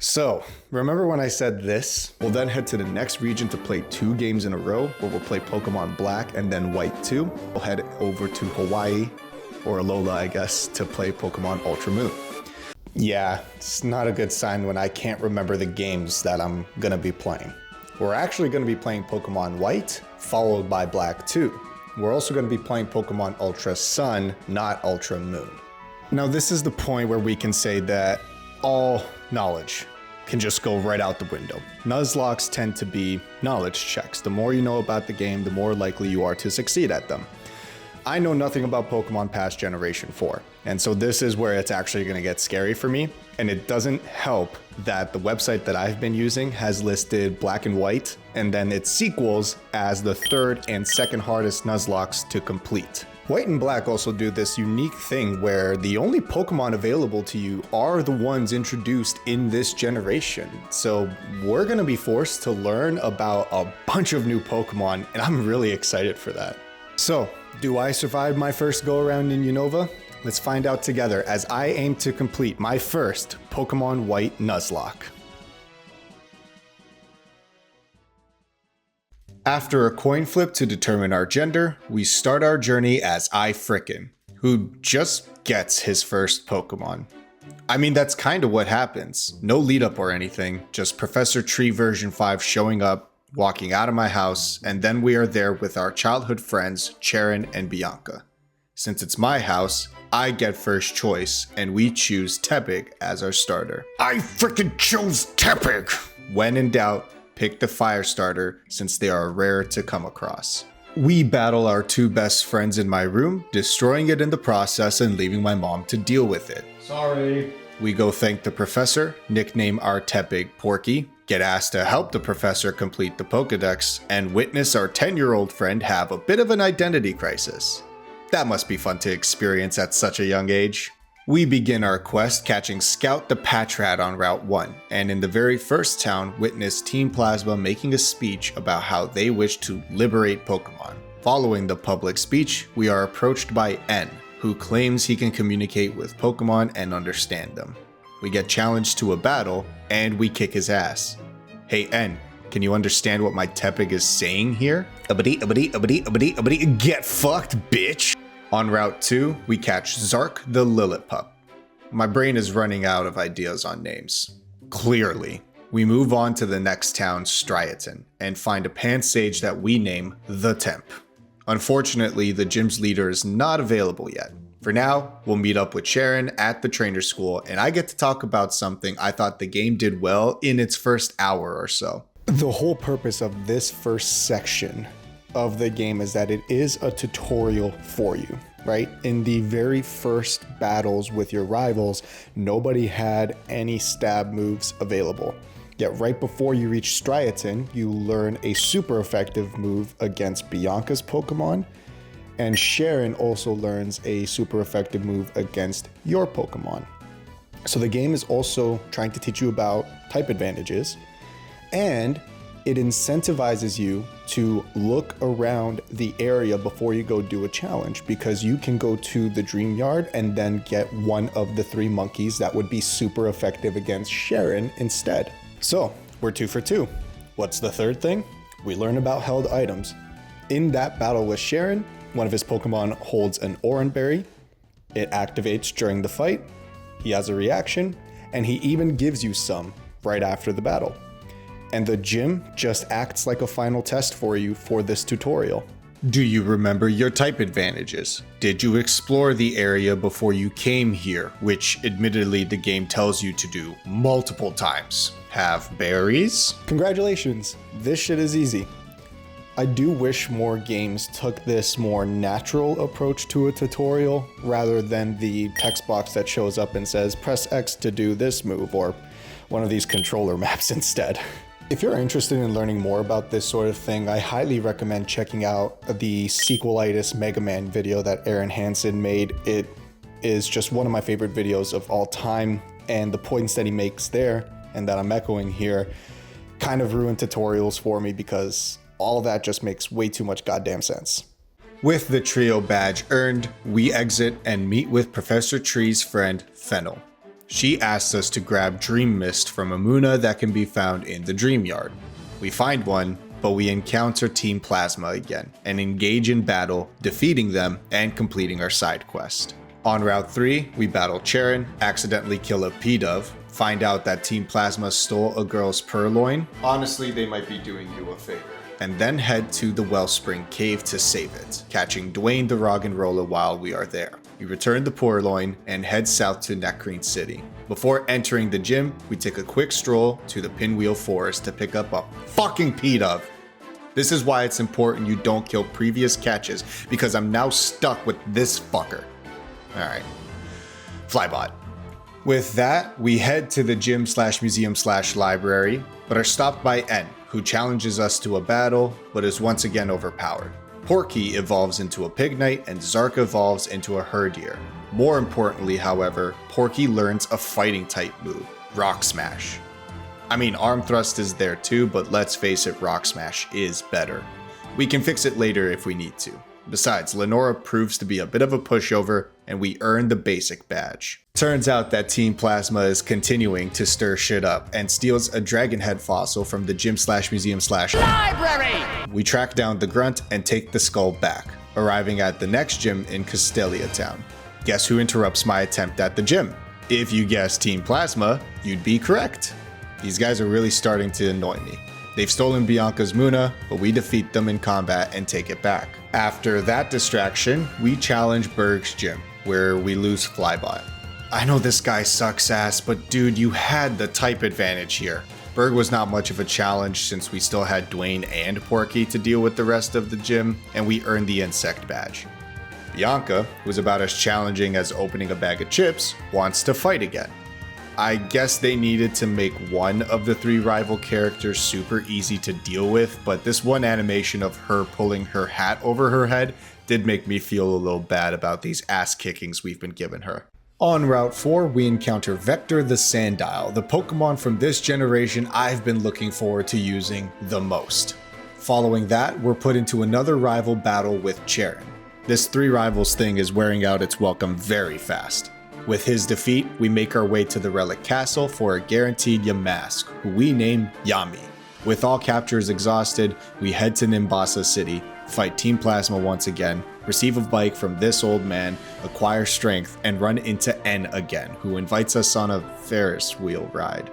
So, remember when I said this? We'll then head to the next region to play 2 games in a row, where we'll play Pokemon Black and then White 2. We'll head over to Hawaii, or Alola I guess, to play Pokemon Ultra Moon. Yeah, it's not a good sign when I can't remember the games that I'm gonna be playing. We're actually gonna be playing Pokemon White, followed by Black 2. We're also gonna be playing Pokemon Ultra Sun, not Ultra Moon. Now this is the point where we can say that all knowledge can just go right out the window. Nuzlocks tend to be knowledge checks. The more you know about the game, the more likely you are to succeed at them. I know nothing about Pokemon past Generation 4, and so this is where it's actually going to get scary for me, and it doesn't help that the website that I've been using has listed Black and White and then its sequels as the third and second hardest Nuzlocks to complete. White and Black also do this unique thing where the only Pokemon available to you are the ones introduced in this generation. So we're gonna be forced to learn about a bunch of new Pokemon, and I'm really excited for that. So, do I survive my first go around in Unova? Let's find out together as I aim to complete my first Pokemon White Nuzlocke. After a coin flip to determine our gender, we start our journey as Frickin', who just gets his first Pokemon. I mean, that's kind of what happens. No lead up or anything, just Professor Tree version 5 showing up, walking out of my house, and then we are there with our childhood friends, Charon and Bianca. Since it's my house, I get first choice, and we choose Tepig as our starter. I frickin' chose Tepig! When in doubt, pick the fire starter since they are rare to come across. We battle our 2 best friends in my room, destroying it in the process and leaving my mom to deal with it. Sorry. We go thank the professor, nickname our Tepig Porky, get asked to help the professor complete the Pokedex, and witness our 10-year-old friend have a bit of an identity crisis. That must be fun to experience at such a young age. We begin our quest catching Scout the Patrat on Route 1, and in the very first town witness Team Plasma making a speech about how they wish to liberate Pokemon. Following the public speech, we are approached by N, who claims he can communicate with Pokemon and understand them. We get challenged to a battle, and we kick his ass. Hey N, can you understand what my Tepig is saying here? Get fucked, bitch! On Route 2, we catch Zark the Lillipup. My brain is running out of ideas on names. Clearly. We move on to the next town, Striaton, and find a Pansage that we name The Temp. Unfortunately, the gym's leader is not available yet. For now, we'll meet up with Sharon at the trainer school, and I get to talk about something I thought the game did well in its first hour or so. The whole purpose of this first section of the game is that it is a tutorial for you, right? In the very first battles with your rivals, nobody had any stab moves available. Yet right before you reach Striaton, you learn a super effective move against Bianca's Pokemon, and Sharon also learns a super effective move against your Pokemon. So the game is also trying to teach you about type advantages, and it incentivizes you to look around the area before you go do a challenge, because you can go to the Dream Yard and then get one of the 3 monkeys that would be super effective against Sharon instead. So we're 2 for 2. What's the third thing? We learn about held items. In that battle with Sharon, one of his Pokemon holds an Oranberry. It activates during the fight. He has a reaction, and he even gives you some right after the battle. And the gym just acts like a final test for you for this tutorial. Do you remember your type advantages? Did you explore the area before you came here, which admittedly the game tells you to do multiple times? Have berries? Congratulations, this shit is easy. I do wish more games took this more natural approach to a tutorial rather than the text box that shows up and says press X to do this move, or one of these controller maps instead. If you're interested in learning more about this sort of thing, I highly recommend checking out the Sequelitis Mega Man video that Aaron Hansen made. It is just one of my favorite videos of all time, and the points that he makes there, and that I'm echoing here, kind of ruin tutorials for me because all of that just makes way too much goddamn sense. With the trio badge earned, we exit and meet with Professor Tree's friend, Fennel. She asks us to grab Dream Mist from Amuna that can be found in the Dream Yard. We find one, but we encounter Team Plasma again and engage in battle, defeating them and completing our side quest. On Route 3, we battle Charon, accidentally kill a P-Dove, find out that Team Plasma stole a girl's purloin. Honestly, they might be doing you a favor. And then head to the Wellspring Cave to save it, catching Dwayne the Roggenrola while we are there. We return the purloin and head south to Necrene City. Before entering the gym, we take a quick stroll to the Pinwheel Forest to pick up a fucking P-Dove. This is why it's important you don't kill previous catches, because I'm now stuck with this fucker. Alright. Flybot. With that, we head to the gym/museum/library, but are stopped by N, who challenges us to a battle, but is once again overpowered. Porky evolves into a Pig Knight and Zark evolves into a Herdier. More importantly, however, Porky learns a fighting type move, Rock Smash. I mean, Arm Thrust is there too, but let's face it, Rock Smash is better. We can fix it later if we need to. Besides, Lenora proves to be a bit of a pushover, and we earn the basic badge. Turns out that Team Plasma is continuing to stir shit up and steals a dragon head fossil from the gym/museum/library. We track down the grunt and take the skull back, arriving at the next gym in Castelia Town. Guess who interrupts my attempt at the gym? If you guessed Team Plasma, you'd be correct. These guys are really starting to annoy me. They've stolen Bianca's Muna, but we defeat them in combat and take it back. After that distraction, we challenge Berg's gym, where we lose Flybot. I know this guy sucks ass, but dude, you had the type advantage here. Berg was not much of a challenge since we still had Dwayne and Porky to deal with the rest of the gym, and we earned the insect badge. Bianca, who's about as challenging as opening a bag of chips, wants to fight again. I guess they needed to make one of the three rival characters super easy to deal with, but this one animation of her pulling her hat over her head did make me feel a little bad about these ass kickings we've been giving her. On Route 4, we encounter Vector the Sandile, the Pokemon from this generation I've been looking forward to using the most. Following that, we're put into another rival battle with Charon. This three rivals thing is wearing out its welcome very fast. With his defeat, we make our way to the Relic Castle for a guaranteed Yamask, who we name Yami. With all captures exhausted, we head to Nimbasa City, fight Team Plasma once again, receive a bike from this old man, acquire strength, and run into N again, who invites us on a Ferris wheel ride.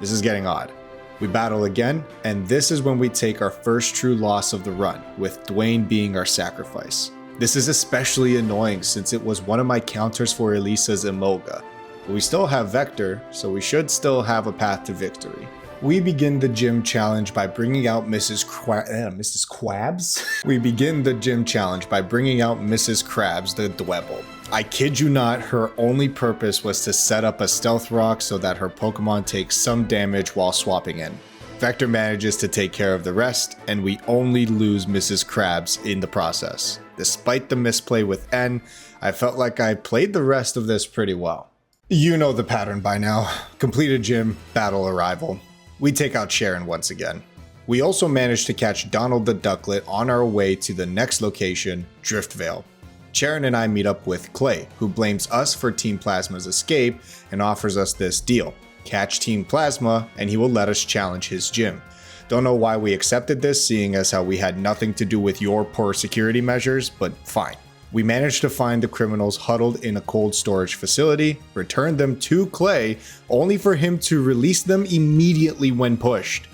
This is getting odd. We battle again, and this is when we take our first true loss of the run, with Dwayne being our sacrifice. This is especially annoying since it was one of my counters for Elisa's Emolga. But we still have Vector, so we should still have a path to victory. We begin the gym challenge by bringing out Mrs. Krabs? We begin the gym challenge by bringing out Mrs. Krabs, the Dwebble. I kid you not, her only purpose was to set up a stealth rock so that her Pokemon takes some damage while swapping in. Vector manages to take care of the rest, and we only lose Mrs. Krabs in the process. Despite the misplay with N, I felt like I played the rest of this pretty well. You know the pattern by now. Completed gym, battle arrival. We take out Sharon once again. We also managed to catch Donald the Ducklet on our way to the next location, Driftvale. Sharon and I meet up with Clay, who blames us for Team Plasma's escape and offers us this deal. Catch Team Plasma and he will let us challenge his gym. Don't know why we accepted this, seeing as how we had nothing to do with your poor security measures, but fine. We managed to find the criminals huddled in a cold storage facility, return them to Clay, only for him to release them immediately when pushed.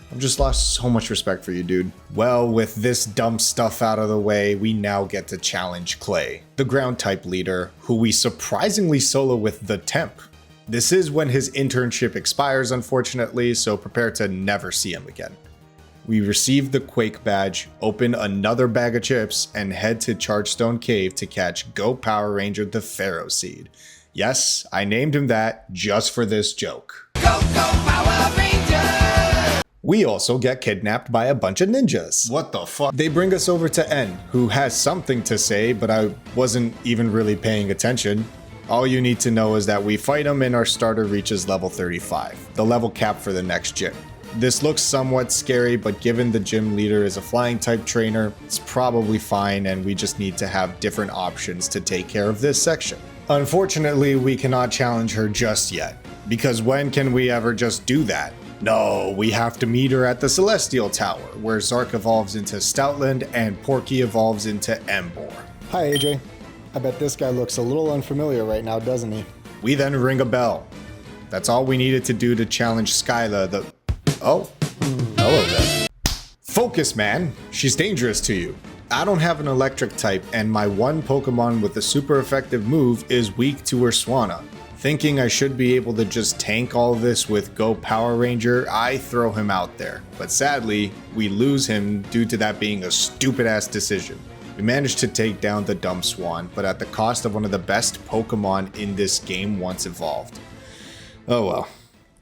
I've just lost so much respect for you, dude. Well, with this dumb stuff out of the way, we now get to challenge Clay, the ground type leader, who we surprisingly solo with the Temp. This is when his internship expires, unfortunately, so prepare to never see him again. We receive the Quake badge, open another bag of chips, and head to Chargestone Cave to catch Go Power Ranger the Pharaoh Seed. Yes, I named him that just for this joke. Go Power Ranger! We also get kidnapped by a bunch of ninjas. What the fuck? They bring us over to N, who has something to say, but I wasn't even really paying attention. All you need to know is that we fight him and our starter reaches level 35, the level cap for the next gym. This looks somewhat scary, but given the gym leader is a flying type trainer, it's probably fine and we just need to have different options to take care of this section. Unfortunately, we cannot challenge her just yet, because when can we ever just do that? No, we have to meet her at the Celestial Tower, where Zark evolves into Stoutland and Porky evolves into Embor. Hi AJ. I bet this guy looks a little unfamiliar right now, doesn't he? We then ring a bell. That's all we needed to do to challenge Skyla the... Oh, hello there. Focus, man. She's dangerous to you. I don't have an electric type, and my one Pokemon with a super effective move is weak to Urswana. Thinking I should be able to just tank all this with Go Power Ranger, I throw him out there. But sadly, we lose him due to that being a stupid ass decision. We managed to take down the Dumbswan, but at the cost of one of the best Pokemon in this game once evolved. Oh well,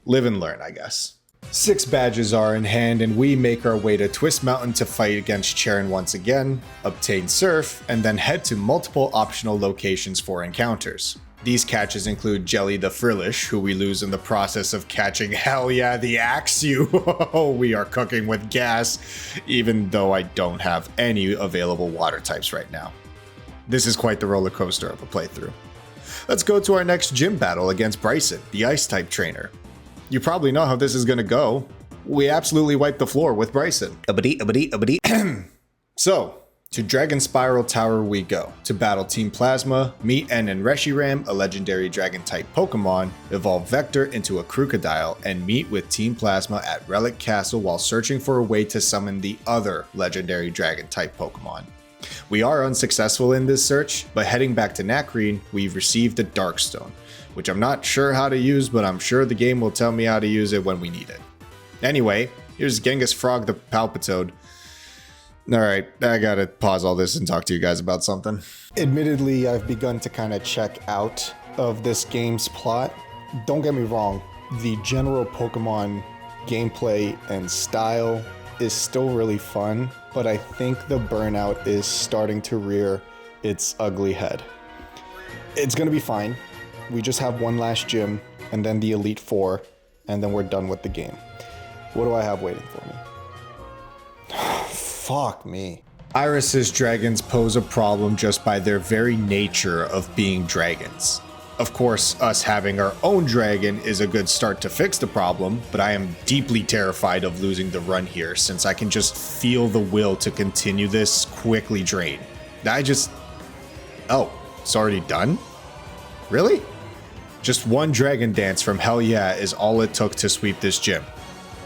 live and learn, I guess. 6 badges are in hand, and we make our way to Twist Mountain to fight against Charon once again, obtain Surf, and then head to multiple optional locations for encounters. These catches include Jelly the Frillish, who we lose in the process of catching Hell Yeah the Axew. We are cooking with gas, even though I don't have any available water types right now. This is quite the roller coaster of a playthrough. Let's go to our next gym battle against Bryson, the Ice-type trainer. You probably know how this is gonna go. We absolutely wiped the floor with Bryson. So, to Dragon Spiral Tower we go, to battle Team Plasma, meet N and Reshiram, a legendary Dragon-type Pokemon, evolve Vector into a Crocodile, and meet with Team Plasma at Relic Castle while searching for a way to summon the other legendary Dragon-type Pokemon. We are unsuccessful in this search, but heading back to Nacrene, we've received a Darkstone, which I'm not sure how to use, but I'm sure the game will tell me how to use it when we need it. Anyway, here's Genghis Frog the Palpitoad. Alright, I gotta pause all this and talk to you guys about something. Admittedly, I've begun to kind of check out of this game's plot. Don't get me wrong, the general Pokemon gameplay and style is still really fun, but I think the burnout is starting to rear its ugly head. It's gonna be fine. We just have one last gym, and then the Elite Four, and then we're done with the game. What do I have waiting for me? Fuck me. Iris's dragons pose a problem just by their very nature of being dragons. Of course, us having our own dragon is a good start to fix the problem, but I am deeply terrified of losing the run here since I can just feel the will to continue this quickly drain. Oh, it's already done? Really? Just one Dragon Dance from Hell Yeah is all it took to sweep this gym.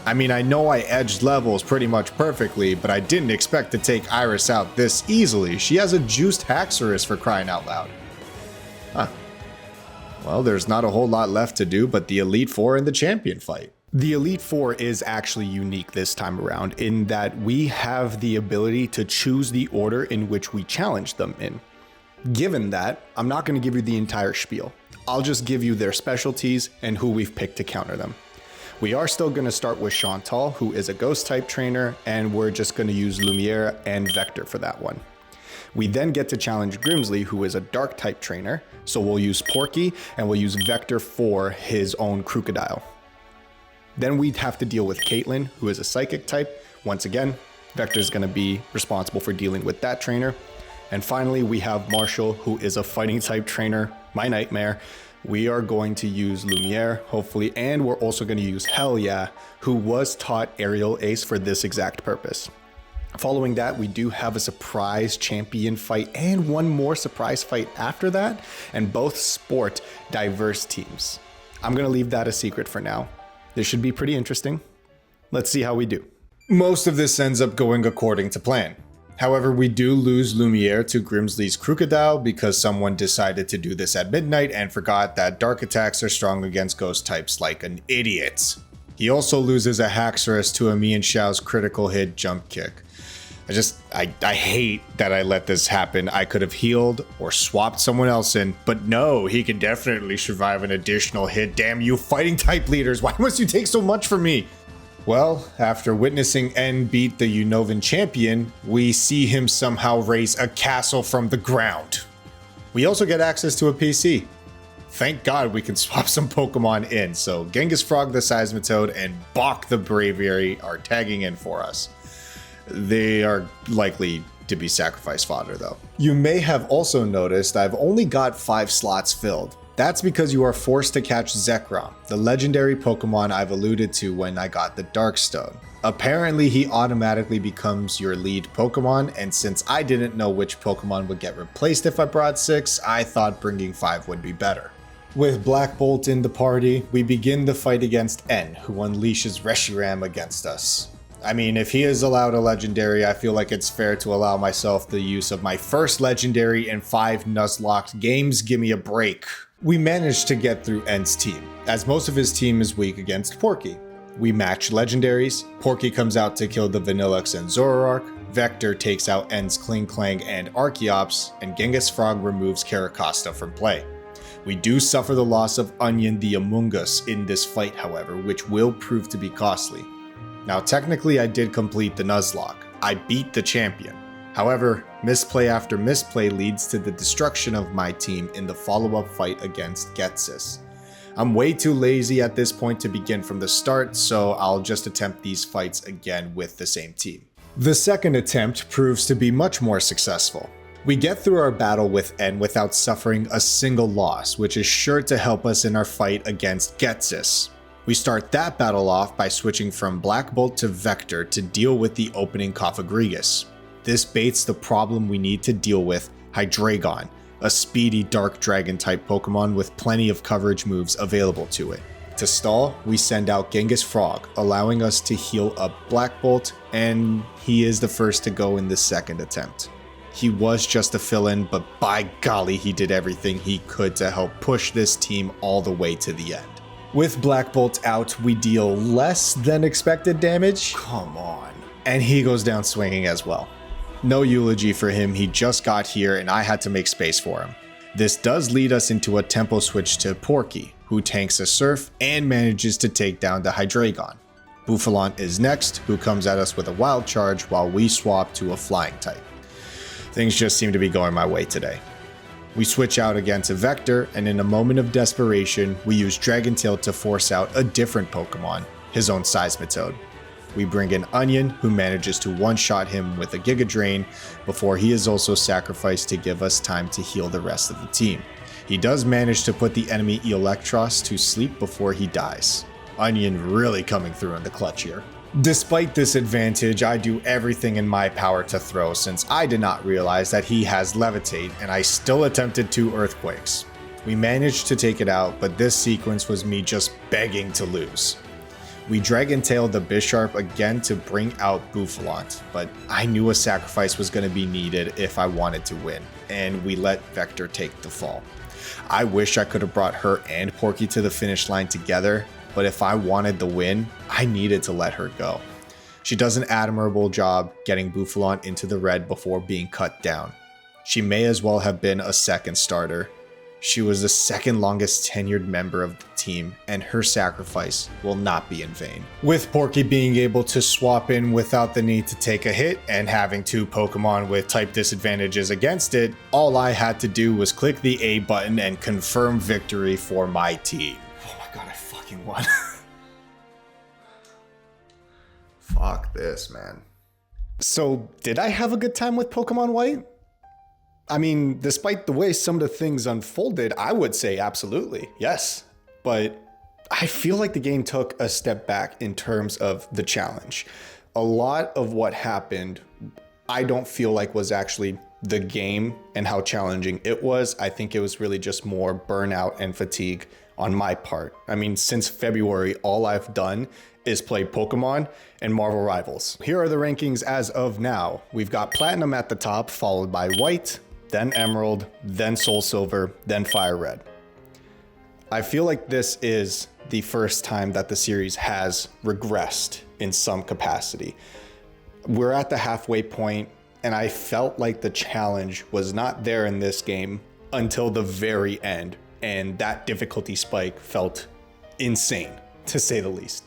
I mean, I know I edged levels pretty much perfectly, but I didn't expect to take Iris out this easily. She has a juiced Haxorus for crying out loud. Huh. Well, there's not a whole lot left to do but the Elite Four and the champion fight. The Elite Four is actually unique this time around in that we have the ability to choose the order in which we challenge them in. Given that, I'm not going to give you the entire spiel. I'll just give you their specialties and who we've picked to counter them. We are still going to start with Chantal, who is a Ghost-type trainer, and we're just going to use Lumiere and Vector for that one. We then get to challenge Grimsley, who is a Dark-type trainer, so we'll use Porky, and we'll use Vector for his own Crocodile. Then we'd have to deal with Caitlyn, who is a Psychic-type. Once again, Vector is going to be responsible for dealing with that trainer. And finally, we have Marshall, who is a Fighting-type trainer, my nightmare. We are going to use Lumiere, hopefully, and we're also going to use Hell Yeah, who was taught Aerial Ace for this exact purpose. Following that, we do have a surprise champion fight and one more surprise fight after that, and both sport diverse teams. I'm going to leave that a secret for now. This should be pretty interesting. Let's see how we do. Most of this ends up going according to plan. However, we do lose Lumiere to Grimsley's Crocodile because someone decided to do this at midnight and forgot that dark attacks are strong against ghost types like an idiot. He also loses a Haxorus to a Mian Xiao's critical hit jump kick. I hate that I let this happen. I could have healed or swapped someone else in, but no, he can definitely survive an additional hit. Damn you fighting type leaders, why must you take so much from me? Well, after witnessing N beat the Unovan champion, we see him somehow raise a castle from the ground. We also get access to a PC. Thank God we can swap some Pokemon in, so Genghis Frog the Seismitoad and Bach the Braviary are tagging in for us. They are likely to be sacrifice fodder though. You may have also noticed I've only got 5 slots filled. That's because you are forced to catch Zekrom, the legendary Pokemon I've alluded to when I got the Darkstone. Apparently he automatically becomes your lead Pokemon, and since I didn't know which Pokemon would get replaced if I brought 6, I thought bringing 5 would be better. With Black Bolt in the party, we begin the fight against N, who unleashes Reshiram against us. I mean, if he is allowed a legendary, I feel like it's fair to allow myself the use of my first legendary in 5 Nuzlocke games. Give me a break. We managed to get through N's team, as most of his team is weak against Porky. We match legendaries, Porky comes out to kill the Vanillux and Zoroark, Vector takes out N's Klinklang and Archeops, and Genghis Frog removes Caracosta from play. We do suffer the loss of Onion the Amoonguss in this fight, however, which will prove to be costly. Now technically I did complete the Nuzlocke. I beat the champion. However, misplay after misplay leads to the destruction of my team in the follow-up fight against Getsis. I'm way too lazy at this point to begin from the start, so I'll just attempt these fights again with the same team. The second attempt proves to be much more successful. We get through our battle with N without suffering a single loss, which is sure to help us in our fight against Getsis. We start that battle off by switching from Black Bolt to Vector to deal with the opening Cofagrigus. This baits the problem we need to deal with, Hydreigon, a speedy dark dragon type Pokemon with plenty of coverage moves available to it. To stall, we send out Genghis Frog, allowing us to heal up Black Bolt, and he is the first to go in the second attempt. He was just a fill-in, but by golly he did everything he could to help push this team all the way to the end. With Black Bolt out, we deal less than expected damage. Come on. And he goes down swinging as well. No eulogy for him, he just got here and I had to make space for him. This does lead us into a tempo switch to Porky, who tanks a Surf and manages to take down the Hydreigon. Bouffalant is next, who comes at us with a Wild Charge while we swap to a Flying type. Things just seem to be going my way today. We switch out again to Vector, and in a moment of desperation, we use Dragon Tail to force out a different Pokemon, his own Seismitoad. We bring in Onion, who manages to one-shot him with a Giga Drain before he is also sacrificed to give us time to heal the rest of the team. He does manage to put the enemy Electros to sleep before he dies. Onion really coming through in the clutch here. Despite this advantage, I do everything in my power to throw since I did not realize that he has Levitate and I still attempted 2 Earthquakes. We managed to take it out, but this sequence was me just begging to lose. We Dragon Tail the Bisharp again to bring out Bouffalant, but I knew a sacrifice was going to be needed if I wanted to win, and we let Vector take the fall. I wish I could have brought her and Porky to the finish line together, but if I wanted the win, I needed to let her go. She does an admirable job getting Bouffalant into the red before being cut down. She may as well have been a second starter. She was the second longest tenured member of the team, and her sacrifice will not be in vain. With Porky being able to swap in without the need to take a hit and having 2 Pokemon with type disadvantages against it, all I had to do was click the A button and confirm victory for my team. Oh my god, I fucking won. Fuck this, man. So, did I have a good time with Pokemon White? I mean, despite the way some of the things unfolded, I would say absolutely, yes. But I feel like the game took a step back in terms of the challenge. A lot of what happened, I don't feel like was actually the game and how challenging it was. I think it was really just more burnout and fatigue on my part. I mean, since February, all I've done is play Pokemon and Marvel Rivals. Here are the rankings as of now. We've got Platinum at the top, followed by White, then Emerald, then Soul Silver, then Fire Red. I feel like this is the first time that the series has regressed in some capacity. We're at the halfway point, and I felt like the challenge was not there in this game until the very end, and that difficulty spike felt insane, to say the least.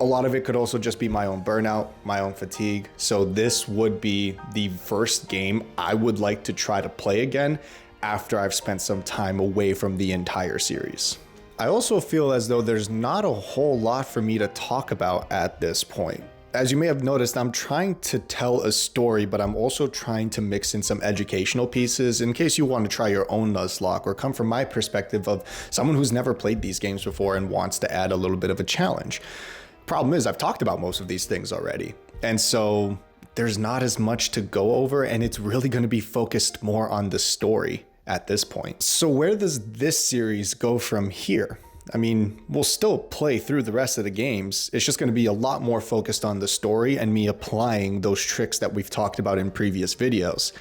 A lot of it could also just be my own burnout, my own fatigue. So this would be the first game I would like to try to play again after I've spent some time away from the entire series. I also feel as though there's not a whole lot for me to talk about at this point. As you may have noticed, I'm trying to tell a story, but I'm also trying to mix in some educational pieces in case you want to try your own Nuzlocke or come from my perspective of someone who's never played these games before and wants to add a little bit of a challenge. Problem is, I've talked about most of these things already, and so there's not as much to go over, and it's really going to be focused more on the story at this point. So where does this series go from here? I mean, we'll still play through the rest of the games. It's just going to be a lot more focused on the story and me applying those tricks that we've talked about in previous videos.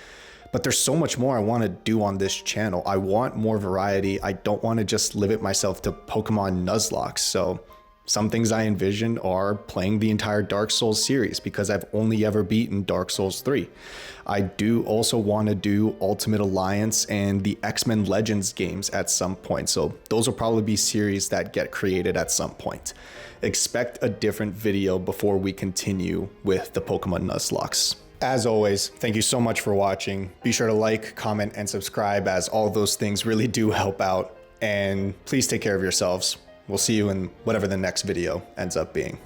But there's so much more I want to do on this channel. I want more variety. I don't want to just limit myself to Pokemon Nuzlocke. So some things I envision are playing the entire Dark Souls series because I've only ever beaten Dark Souls 3. I do also want to do Ultimate Alliance and the X-Men Legends games at some point. So those will probably be series that get created at some point. Expect a different video before we continue with the Pokemon Nuzlockes. As always, thank you so much for watching. Be sure to like, comment, and subscribe as all those things really do help out. And please take care of yourselves. We'll see you in whatever the next video ends up being.